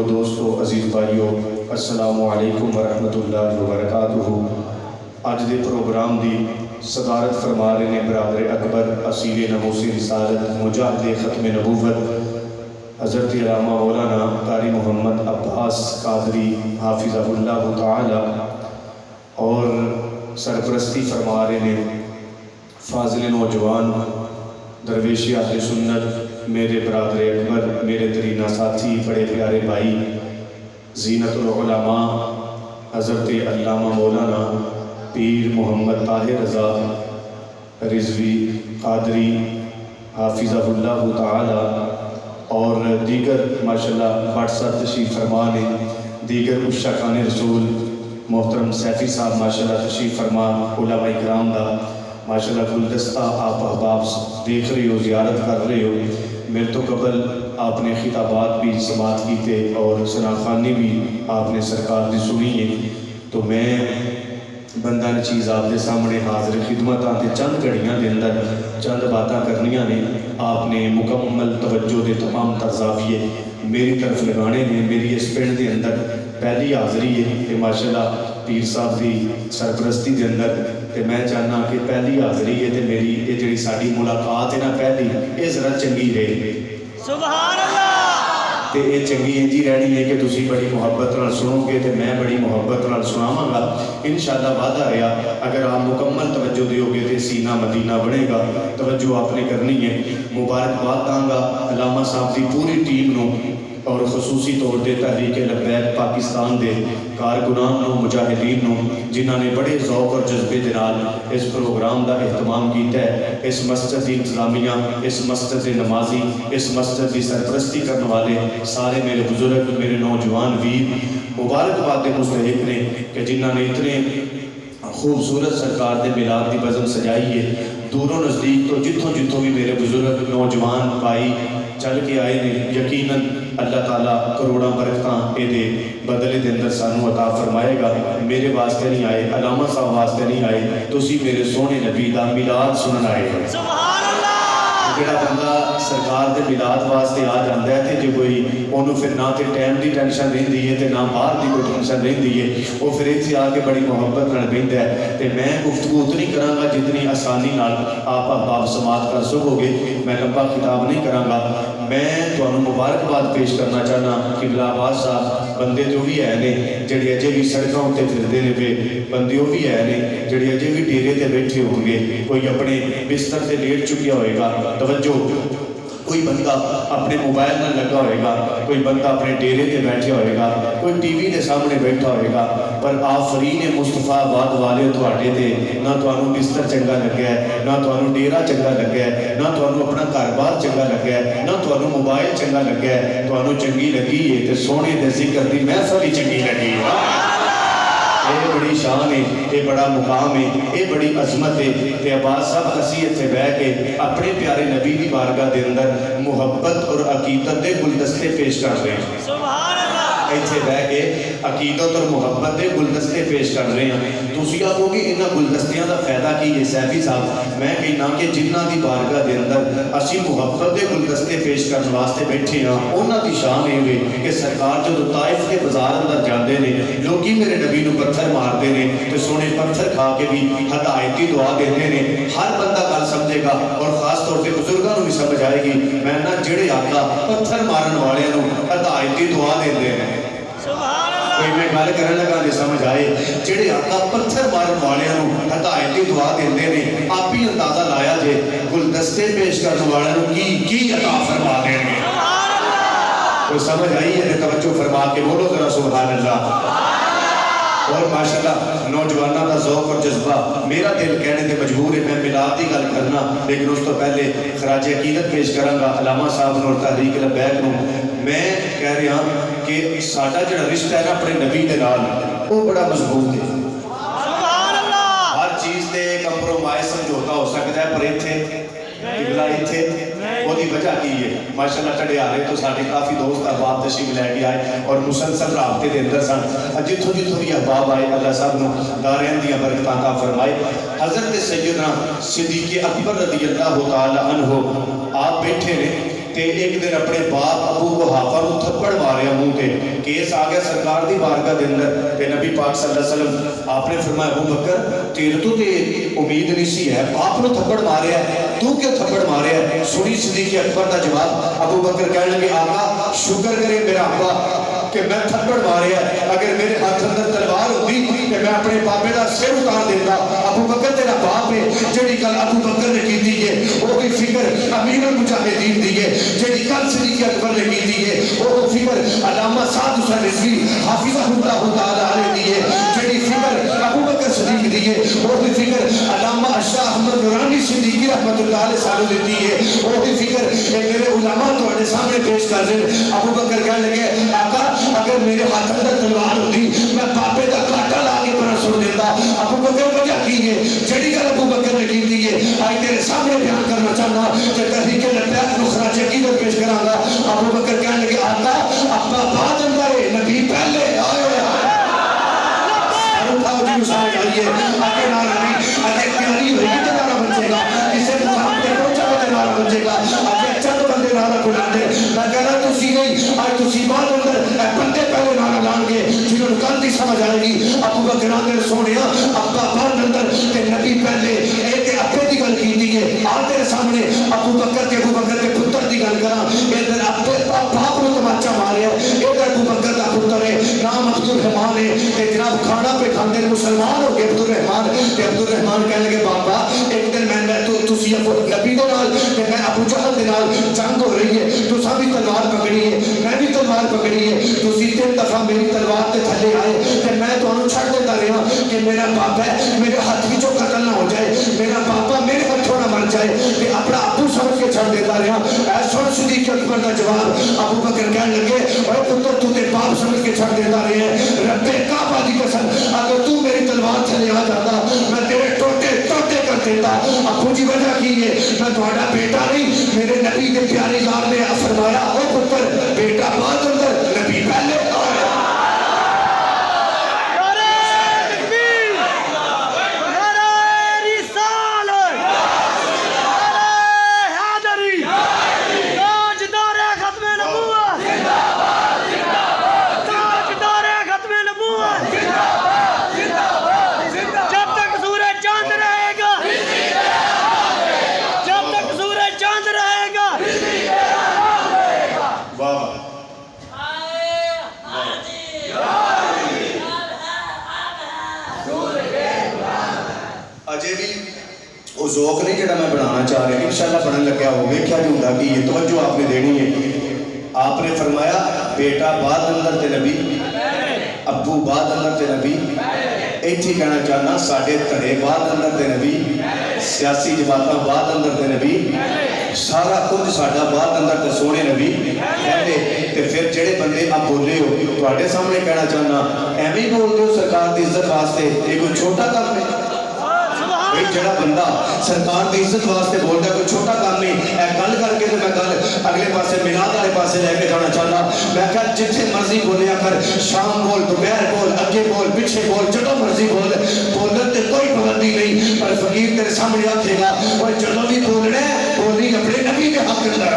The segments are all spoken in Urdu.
دوستو عزیز بھائیو السلام علیکم ورحمۃ اللہ وبرکاتہ۔ اج دے پروگرام دی صدارت فرما رہے نے برادر اکبر اصیل ناموس رسالت مجاہد ختم نبوت حضرت علامہ مولانا قاری محمد عباس قادری حافظہ اللہ تعالی، اور سرپرستی فرما رہے نے فاضل نوجوان درویش اہل سنت میرے برادر اکبر، میرے ترینہ ساتھی، بڑے پیارے بھائی زینت العلماء حضرت علامہ مولانا پیر محمد طاہر رضا رضوی قادری حافظہ اللہ تعالی، اور دیگر ماشاءاللہ واٹسپ تشریف فرما نے، دیگر عشاقان رسول محترم سیفی صاحب ماشاءاللہ تشریف فرما، علماء کرام دا ماشاءاللہ گلدستہ آپ احباب دیکھ رہے ہو، زیارت کر رہے ہو۔ میرے تو قبل آپ نے خطابات بھی سماعت کیتے اور سناخانی بھی آپ نے سرکار دی سنی ہے، تو میں بندہ نے چیز آپ دے سامنے حاضر خدمت آتے چند گھڑیاں دے اندر چند باتاں کرنیاں نے، آپ نے مکمل توجہ دے تمام ترزافیے میری طرف لگانے نے۔ میری اس پنڈ دے اندر پہلی حاضری ہے کہ ماشاءاللہ پیر صاحب دی سرپرستی دے اندر، کہ میں چاہنا کہ پہلی حاضری ہے تو میری یہ جڑی ساری ملاقات ہے نا پہلی، یہ ذرا چنگی رہے، سبحان اللہ، تے یہ چنگی انجی رہنی ہے کہ تسی بڑی محبت نال سنو گے تے میں بڑی محبت نال سناواں گا انشاءاللہ۔ وعدہ رہا اگر آپ مکمل توجہ دیو گے تے سینہ مدینہ بنے گا۔ توجہ آپ نے کرنی ہے۔ مبارکباد داں گا علامہ صاحب دی پوری ٹیم نو، اور خصوصی طور دے تحریک لبیک پاکستان دے کارکنان نو، مجاہدین نو، جنہاں نے بڑے ذوق اور جذبے دے نال اس پروگرام دا اہتمام کیتا ہے۔ اس مسجد دی انتظامیہ، اس مسجد دے نمازی، اس مسجد دی سرپرستی کرنے والے سارے میرے بزرگ، میرے نوجوان ویر مبارکباد دے مستحق نے کہ جنہاں نے اتنے خوبصورت سرکار دے میلاد دی بزم سجائی ہے۔ دوروں نزدیک تو جتھوں جتھوں بھی میرے بزرگ نوجوان بھائی چل کے آئے نے، یقیناً اللہ تعالیٰ کروڑاں برکتاں اے دے بدلے دے اندر سانو عطا فرمائے گا۔ میرے واسطے نہیں آئے، علامہ صاحب واسطے نہیں آئے، تسی میرے سونے نبی دا میلاد سنن آئے ہو۔ سبحان اللہ۔ جڑا بندہ سرکار دے میلاد واسطے آ جاندا ہے تے جو کوئی اونوں پھر نہ تے ٹائم دی ٹینشن رہندی ہے تے نہ باہر دی کوئی ٹینشن رہندی ہے، وہ پھر اتنے آ کے بڑی محبت نال بہندا ہے۔ تے میں گفتگو اتنی کراں گا جتنی آسانی نال آپ احباب سماعت کر سکو گے، میں لمبا خطاب نہیں کراں گا۔ میں تانوں مبارکباد پیش کرنا چاہنا قبلہ آباد صاحب، بندے تو بھی ہے نے جڑے اجے بھی سڑکاں تے پھردے نے پے، بندے وہ بھی ہے نے جڑے اجے بھی ڈیرے تے بیٹھے ہوں گے، کوئی اپنے بستر تے لیٹ چکیا ہوئے گا، توجہ، کوئی بندہ اپنے موبائل نہ لگا ہوئے گا، کوئی بندہ اپنے ڈیرے تے بیٹھے ہوئے گا، کوئی ٹی وی دے سامنے بیٹھا ہوئے گا، پر آفرین مصطفیٰ آباد والے تواڈے تے نہ تانوں بستر چنگا لگیا ہے، نہ تانوں ڈیرا چنگا لگیا ہے، نہ تانوں اپنا گھر-بار چنگا لگیا ہے، نہ تانوں موبائل چنگا لگیا ہے، تانوں چنگی لگی ہے تے سونے دے ذکر دی محفل ہی چنگی لگی ہے۔ یہ بڑی شان ہے، یہ بڑا مقام ہے، یہ بڑی عظمت ہے کہ عباس صاحب اسی اتنے بہ کے اپنے پیارے نبی دی بارگاہ دے اندر محبت اور عقیدت دے گلدستے پیش کر رہے ہیں۔ سبحان اللہ۔ اتنے بہ کے عقیدت اور محبت دے گلدستے پیش کر رہے ہیں۔ تسی آکھو گے انہاں گلدستیاں دا فائدہ کی ہے سیفی صاحب؟ میں کہنا کہ جنہاں دی بارگاہ دے اندر اسی محبت دے گلدستے پیش کرنے واسطے بیٹھے ہاں، انہاں دی شان یہ ہے کہ سرکار جدو طائف کے بازار اندر جاندے نے، لوگی میرے نبی نو پتھر مارتے نے تو سونے پتھر کھا کے بھی ہدایتی دعا دیتے نے۔ ہر بندہ گل سمجھے گا اور خاص طور سے بزرگاں نو بھی سمجھ آئے گی۔ میں نہ جڑے آقا پتھر مارن والے نو ہدایتی دعا دیندے نے، سبحان اللہ۔ کوئی میں گل کرن لگا نہیں سمجھ آئے، جڑے آقا پتھر مارن والے نو ہدایتی دعا دیندے نے، آپ ہی اندازہ لایا جے گلدستے پیش کرنے والے نو کی عطا فرما دیں گے۔ کوئی سمجھ آئی ہے تو توجہ فرما کے بولو ذرا سبحان اللہ۔ اور ماشاءاللہ نوجوانہ دا ذوق اور جذبہ، میرا دل کہنے تے مجبور ہے میں میلاد دی گل کرنا، لیکن اس تو پہلے خراج عقیدت پیش کراں گا علامہ صاحب نو اور تحریک لبیک نو۔ میں کہہ رہا کہ ساڈا جڑا رشتہ ہے نا اپنے نبی دے نال، وہ بڑا مضبوط ہے۔ سبحان اللہ۔ ہر چیز تے کمپرومائز سمجھوتا ہو سکتا ہے، پر ایتھے قبلہ ایتھے وہ دی وجہ کی ہے۔ ماشاءاللہ ٹڈیارے تو سارے کافی دوست احباب تشریف لے کے آئے اور مسلسل رابطے دے اندر سن، جتھوں جتھوں بھی احباب آئے اللہ سب نو دارین دیاں برکتاں عطا فرمائے۔ حضرت سیدنا صدیق اکبر رضی اللہ تعالی عنہ آپ بیٹھے نے تے ایک دن اپنے باپ ابو قحافہ نو تھپڑ ماریا منہ تے کیس آ گیا سرکار دی بارگاہ دے اندر تے نبی پاک صلی اللہ علیہ وسلم آپ نے فرمایا ابو بکر تیرے تو تے امید نہیں سی ہے باپ نو تھپڑ ماریا ہے تو کیوں تھپڑ ماریا ہے سنی صدیق اکبر دا جواب ابو بکر کہنے لگے آقا شکر کرے میرا ابا کہ میں تھپڑ ماریا ہے اگر میرے ہاتھ اندر تلوار ہوتی کہ میں اپنے بابے دا سر اتار دیتا ابو بکر تیرا باپ ہے جڑی کل ابو بکر نے کی دی ہے وہی فکر امیر المجاہدین دی ہے جڑی کل صدیق اکبر نے کی دی ہے وہ فکر علامہ سعد حسین رضوی حافظہ اللہ تعالی علیہ دی ہے جڑی فکر ابو بکر صدیق دی ہے وہی فکر علامہ شاہ احمد نورانی صدیقی رحمۃ اللہ علیہ سالو دیتی ہے وہی فکر میرے علماء تواڈے سامنے پیش کر رہے ہیں ابو بکر کہنے لگے آقا اگر میرے ہاتھ اندر تلوار ہوتی میں بابے دا کاٹا لا کے پر سن دیتا ابو بکر وجہ کی ہے جڑی گل ابو بکر نے کی دی ہے آج تیرے سامنے بیان کرنا چاہنا کہ تحریک لبیک نو خراج عقیدت پیش کراں گا ابو بکر کہنے لگے آقا ابا بعد اندر ہے نبی پہلے آئے اٹھاؤ جی مسائل آئیے آگے نعرہ نہیں آگے پیاری ہوئی کہ نعرہ بچے گا اسے مقام پہ پہنچا ہوتے نعرہ بچے گا آگے چند بندے نعرہ بنا دے میں کہہ رہا تسی نہیں آج تسی بعد اندر بندے پہلے نعرہ لان گے جنہوں نے گلتی سمجھ آئے گی ابو بکر آنے سونیا ابا بعد اندر کہ نبی پہلے ایک اپنے دی گل کی دی ہے آج تیرے سامنے ابو بکر کے پتر دی گل کرا ادھر اپنے باپ نے تماچا ماریا ادھر ابو بکر دا پتر ہے نام عبد الرحمان ہے کہ جناب کھانا پہ کھاندے مسلمان ہو گئے عبد الرحمان کہنے لگے بابا ایک دن میں تسی نبی دے نال کہ میں ابو جہل دے نال جنگ ہو رہی ہے تساں بھی تلوار پکڑی ہے میں بھی تلوار پکڑی ہے تسی 3 دفعہ میری تلوار تے تھلے آئے تے میں تانوں چھڈ دیتا رہا کہ میرا باپ ہے میرے ہاتھ وچوں قتل نہ ہو جائے میرا باپا میرے ہاتھوں نہ مر جائے تے اپنا ابو سمجھ کے چھڈ دیتا رہا اے سن صدیق اکبر دا جواب ابو بکر کہنے لگے اوے پتر تو تے باپ سمجھ کے چھڈ دیتا رہا ہے رب کعبہ دی قسم اگر تو میری تلوار تھلے آ جاتا میں تیرے ٹوٹے کر دیتا ابو جی وجہ کی ہے میں تہاڈا بیٹا نہیں میرے نبی دے پیارے یار نے فرمایا او پتر بیٹا بعد اندر نبی پہلے ذوق نہیں جڑا میں بنانا چاہ رہا انشاءاللہ بنن لگیا ہو ویکھیا جو ہوندا کی یہ توجہ آپ نے دینی ہے آپ نے فرمایا بیٹا بعد اندر تے نبی ابو بعد اندر تے نبی ایتھے کہنا چاہنا ساڈے تھڑے بعد اندر تے نبی سیاسی جماعتاں بعد اندر تے نبی سارا کچھ ساڈا بعد اندر تے سونے نبی کہندے تے پھر جڑے بندے اب بولے ہو تواڈے سامنے کہنا چاہنا ایویں بولدے ہو سرکار دی عزت واسطے یہ کوئی چھوٹا کام نہیں جڑا بندہ سرکار کی عزت واسطے بولتا ہے کوئی چھوٹا کام نہیں اے گل کر کے تو میں گل اگلے پاسے میلاد والے پاسے لے کے جانا چاہتا میں کہا جتنے مرضی بولیا کر شام بول دوپہر بول اگے بول پیچھے بول جدو مرضی بولن تے کوئی پابندی نہیں پر فقیر تیرے سامنے آکھے گا اور جدو بھی بولنا ہے بولی اپنے نبی کے حق اندر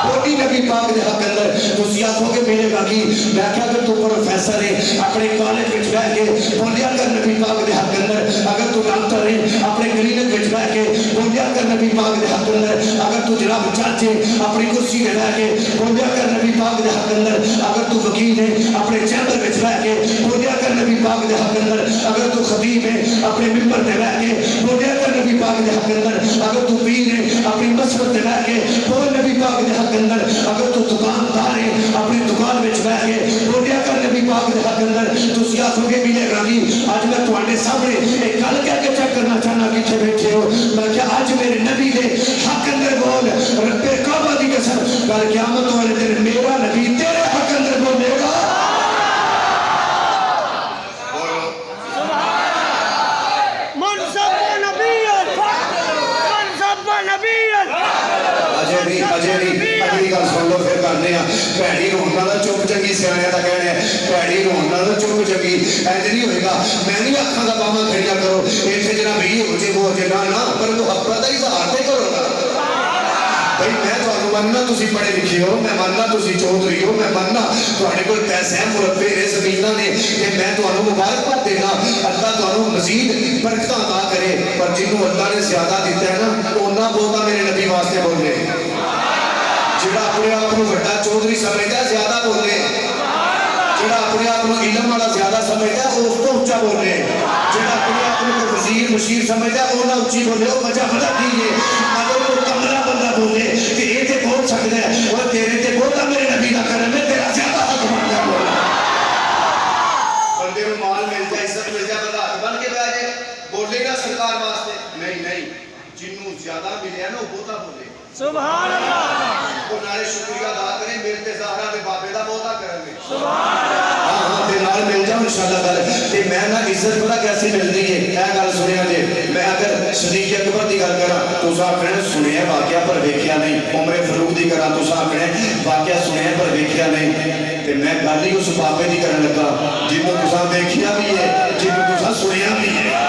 بولی نبی پاک دے حق اندر تسی آکھو گے ملے گا کی میں کہا اگر تو پروفیسر ہے اپنے کالج وچ بیٹھ کے بولیا کر نبی پاک دے حق اندر اگر تو ڈاکٹر ہے اپنے کلینک وچ بیٹھ کے بولیا کر نبی پاک دے حق اندر اگر تو جناب جج ہے اپنی کرسی تے بیٹھ کے بولیا کر نبی پاک دے حق اندر اگر تو وکیل ہے اپنے چیمبر وچ بیٹھ کے بولیا کر نبی پاک دے حق اندر اگر تو خطیب ہے اپنے منبر تے بیٹھ کے بولیا کر نبی پاک دے حق اندر اگر تو پیر ہے اپنی مسجد تے بیٹھ کے بول نبی پاک دے حق اندر اگر تو دکاندار ہے اپنی دکان وچ بیٹھ کے بولیا کر نبی پاک دے حق اندر تسی آکھو گے ملے گا جی اج میں تواڈے سامنے ایک گل کہہ کے چیک کرنا چاہنا کتھے بیٹھے ہو میں کہ اج میرے نبی دے حق اندر بول رب کعبہ دی قسم کل قیامت والے دن میرا نبی تیرے حق اندر بولے گا اگلی گل سن لو پھر کرنے بھڑی رون والا چپ چنگی سیاح کا کہنا ہے بھڑی رون والا چپ چنگی ایسے نہیں ہوئے گا میں نہیں اکھاں دا باواں کھڑیاں کرو اتنے جناب یہ ہو جائے وہ ہو جائے نہ پر تو پتہ ہی اظہار تے کرو نا بھائی میں تمہیں مننا تسی پڑھے لکھے ہو، میں مننا تسی چودھری ہو، میں مننا تھوڑے کوئی پیسے ہیں مربے نے زمیناں نے کہ میں تمہیں مبارکباد دینا، اللہ تمہیں مزید برکتاں عطا کرے، پر جنہوں اللہ نے زیادہ دیتا ہے نا اونا بہتا میرے نبی واسطے بولے، جڑا اپنے آپ کو بڑا چودھری سمجھتا ہے زیادہ بولے، جڑا اپنے آپ کو علم والا زیادہ سمجھتا ہے اس کو اونچا بولے، جڑا اپنے آپ کو وزیر مشیر سمجھتا ہے اونا اونچی بولے۔ وہ وجہ پتہ کی ہے اگر کوئی کملا بندہ بولے کہ یہ تے بول سکتا ہے اور تیرے تے بولتا میرے نبی کا کرم ہے تیرا زیادہ حق بنتا ہے بولنا۔ بندے کو مال مل جائے عزت مل جائے بندہ حق بن کے بیٹھ جائے بولے گا سرکار واسطے نہیں جنوں زیادہ ملے نا وہ بہتا بولے سبحان اللہ وہ نالے شکریہ ادا کریں میرے تے زہرا دے بابے دا بہتا کریں گے سبحان اللہ ہاں تے نال مل جاؤ انشاءاللہ گل تے میں نہ عزت پتہ کیسی ملتی ہے اے گل سنیا جے میں اگر صدیق اکبر دی گل کراں تساں آکھنا سنیا واقعہ پر ویکھیا نہیں عمر فاروق دی کراں تساں آکھنا واقعہ سنیا پر ویکھیا نہیں تے میں گل ہی اس بابے دی کرن لگا جنوں تساں ویکھیا بھی ہے جنوں تساں سنیا بھی ہے۔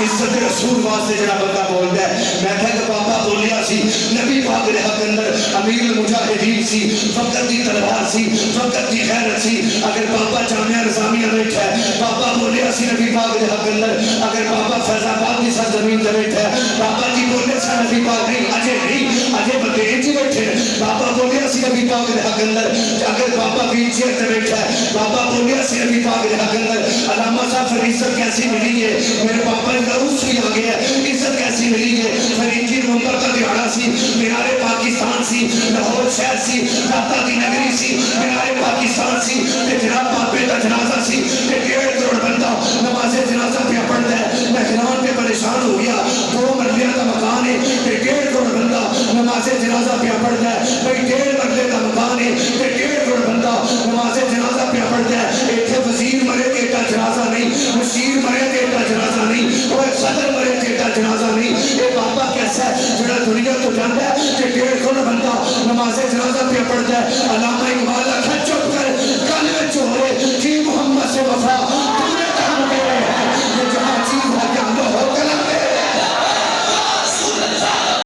عزت رسول واسطے جڑا بندہ بولتا ہے میں کہا کہ بابا بولیا سی نبی پاک دے حق اندر امیر المجاہدین سی فقط دی تلوار سی فقط دی غیرت سی اگر بابا جامعہ نظامیہ بیٹھا ہے بابا بولیا سی نبی پاک دے حق اندر اگر بابا فیض آباد کی سرزمین تے بیٹھا ہے بابا جی بولے سا نبی پاک نہیں اجے بدین جی بیٹھے ہیں بابا بولیا سی نبی پاک دے حق اندر اگر بابا ویل چیئر تے بیٹھا ہے بابا بولیا سی نبی پاک دے حق اندر علامہ صاحب پھر عزت کیسی ملی ہے میرے بابا اس بھی آگے ہے عزت کیسی ملی ہے فرینچی نومبر کا دیہڑا سی میارے پاکستان سی لاہور شہر سی داتا کی نگری سی میارے پاکستان سی تے جناب بابے کا جنازہ سی تے 1.5 کروڑ بندہ نماز جنازہ پہ پڑھتا ہے میں حیران پہ پریشان ہو گیا 2 مرلے کا مکان ہے تے 1.5 کروڑ بندہ نماز جنازہ پہ پڑھتا ہے بھائی 1.5 مرلے کا مکان ہے تے 1.5 کروڑ بندہ نماز جنازہ پہ پڑھتا ہے ایتھے وزیر مرے تے ایڈا جنازہ نہیں مشیر مرے تے ایڈا جنازہ نہیں اور صدر مرے تے ایڈا جنازہ نہیں یہ بابا کیسا ہے جڑا دنیا تو جانتا ہے کہ 1.5 کروڑ بندہ نماز جنازہ پہ پڑھتا ہے علامہ اقبال آکھا چپ کر گل وچ ہو رہے کی محمد سے وفا